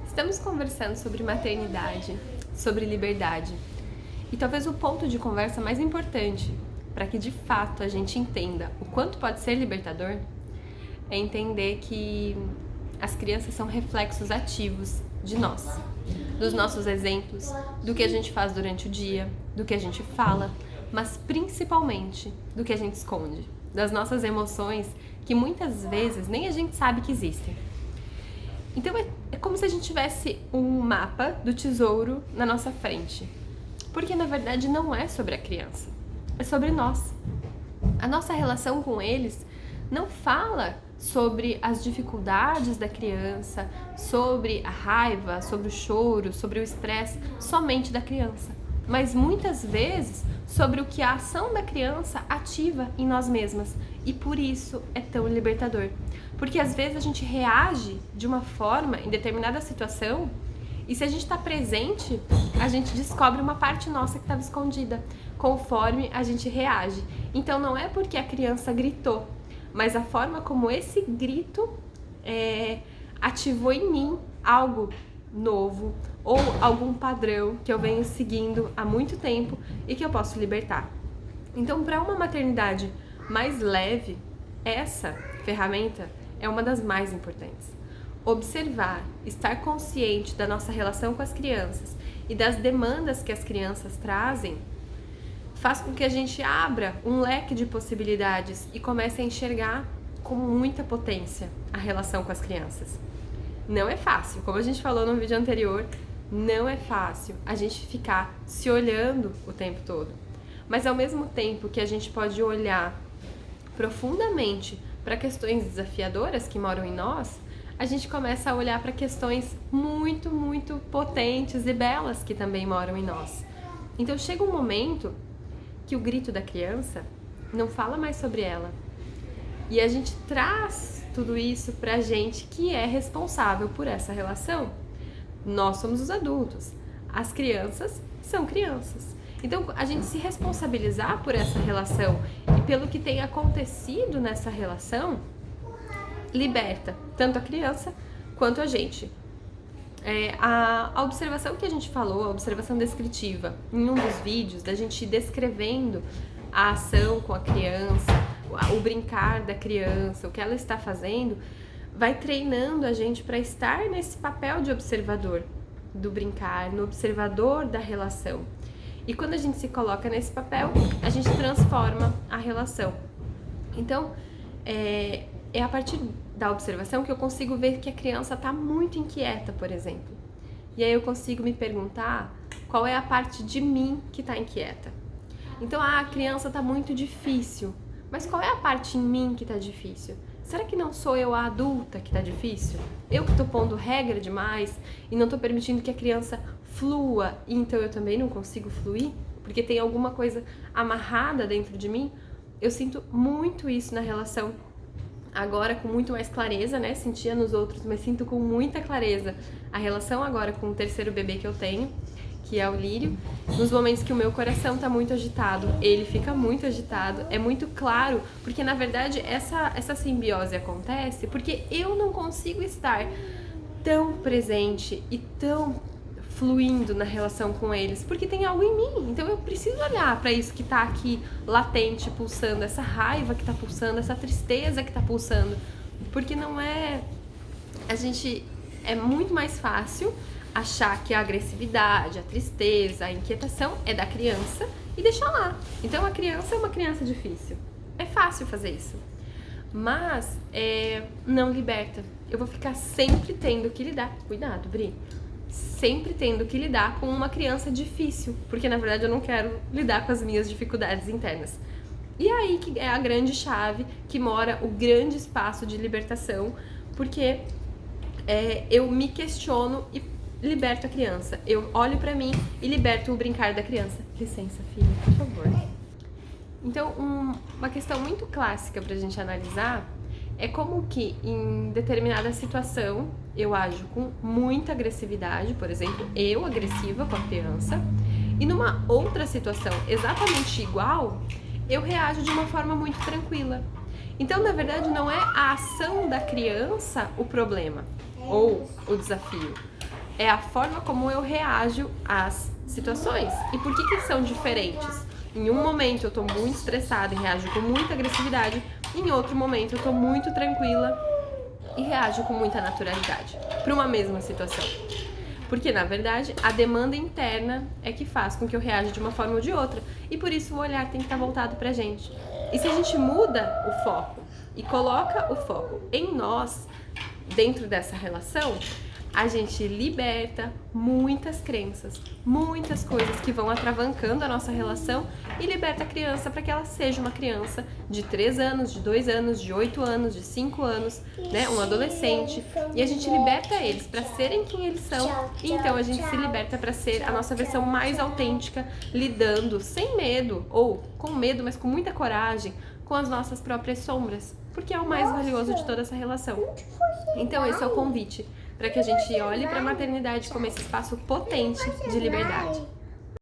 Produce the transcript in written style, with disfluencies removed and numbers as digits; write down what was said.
Estamos conversando sobre maternidade, sobre liberdade. E talvez o ponto de conversa mais importante para que de fato a gente entenda o quanto pode ser libertador é entender que as crianças são reflexos ativos de nós, dos nossos exemplos, do que a gente faz durante o dia, do que a gente fala, mas principalmente do que a gente esconde, das nossas emoções que muitas vezes nem a gente sabe que existem. Então é como se a gente tivesse um mapa do tesouro na nossa frente, porque na verdade não é sobre a criança, é sobre nós. A nossa relação com eles não fala sobre as dificuldades da criança, sobre a raiva, sobre o choro, sobre o estresse somente da criança, mas muitas vezes sobre o que a ação da criança ativa em nós mesmas, e por isso é tão libertador. Porque às vezes a gente reage de uma forma em determinada situação, e se a gente está presente, a gente descobre uma parte nossa que estava escondida, conforme a gente reage. Então não é porque a criança gritou, mas a forma como esse grito ativou em mim algo novo ou algum padrão que eu venho seguindo há muito tempo e que eu posso libertar. Então, para uma maternidade mais leve, essa ferramenta é uma das mais importantes. Observar, estar consciente da nossa relação com as crianças e das demandas que as crianças trazem faz com que a gente abra um leque de possibilidades e comece a enxergar com muita potência a relação com as crianças. Não é fácil, como a gente falou no vídeo anterior, não é fácil a gente ficar se olhando o tempo todo. Mas ao mesmo tempo que a gente pode olhar profundamente para questões desafiadoras que moram em nós, a gente começa a olhar para questões muito, muito potentes e belas que também moram em nós. Então chega um momento que o grito da criança não fala mais sobre ela. E a gente traz tudo isso pra gente que é responsável por essa relação. Nós somos os adultos, as crianças são crianças. Então a gente se responsabilizar por essa relação e pelo que tem acontecido nessa relação liberta tanto a criança quanto a gente. A observação que a gente falou, a observação descritiva em um dos vídeos, da gente descrevendo a ação com a criança, o brincar da criança, o que ela está fazendo, vai treinando a gente para estar nesse papel de observador do brincar, no observador da relação. E quando a gente se coloca nesse papel, a gente transforma a relação. Então, é a partir da observação que eu consigo ver que a criança está muito inquieta, por exemplo. E aí eu consigo me perguntar qual é a parte de mim que está inquieta. Então, a criança está muito difícil, mas qual é a parte em mim que está difícil? Será que não sou eu a adulta que está difícil? Eu que estou pondo regra demais e não estou permitindo que a criança flua, e então eu também não consigo fluir? Porque tem alguma coisa amarrada dentro de mim? Eu sinto muito isso na relação agora com muito mais clareza, né? Sentia nos outros, mas sinto com muita clareza a relação agora com o terceiro bebê que eu tenho, que é o Lírio. Nos momentos que o meu coração tá muito agitado, ele fica muito agitado, é muito claro, porque na verdade essa simbiose acontece porque eu não consigo estar tão presente e tão fluindo na relação com eles, porque tem algo em mim. Então eu preciso olhar para isso que tá aqui latente, pulsando, essa raiva que tá pulsando, essa tristeza que tá pulsando, porque não é... É muito mais fácil achar que a agressividade, a tristeza, a inquietação é da criança e deixar lá. Então a criança é uma criança difícil. É fácil fazer isso. Mas não liberta. Eu vou ficar sempre tendo que lidar. Cuidado, Bri. Sempre tendo que lidar com uma criança difícil, porque na verdade eu não quero lidar com as minhas dificuldades internas. E aí que é a grande chave, que mora o grande espaço de libertação, porque eu me questiono e liberto a criança. Eu olho pra mim e liberto o brincar da criança. Licença, filha, por favor. Então, uma questão muito clássica pra gente analisar é como que em determinada situação eu ajo com muita agressividade, por exemplo, eu agressiva com a criança, e numa outra situação exatamente igual, eu reajo de uma forma muito tranquila. Então, na verdade, não é a ação da criança o problema ou o desafio. é a forma como eu reajo às situações. E por que são diferentes? Em um momento eu tô muito estressada e reajo com muita agressividade, em outro momento eu tô muito tranquila e reajo com muita naturalidade para uma mesma situação. Porque, na verdade, a demanda interna é que faz com que eu reaja de uma forma ou de outra. E por isso o olhar tem que estar voltado pra gente. E se a gente muda o foco e coloca o foco em nós, dentro dessa relação, a gente liberta muitas crenças, muitas coisas que vão atravancando a nossa relação e liberta a criança para que ela seja uma criança de 3 anos, de 2 anos, de 8 anos, de 5 anos, né? Um adolescente. E a gente liberta eles para serem quem eles são e então a gente se liberta para ser a nossa versão mais autêntica, lidando sem medo ou com medo, mas com muita coragem com as nossas próprias sombras, porque é o mais valioso de toda essa relação. Então esse é o convite para que a gente olhe para a maternidade como esse espaço potente de liberdade.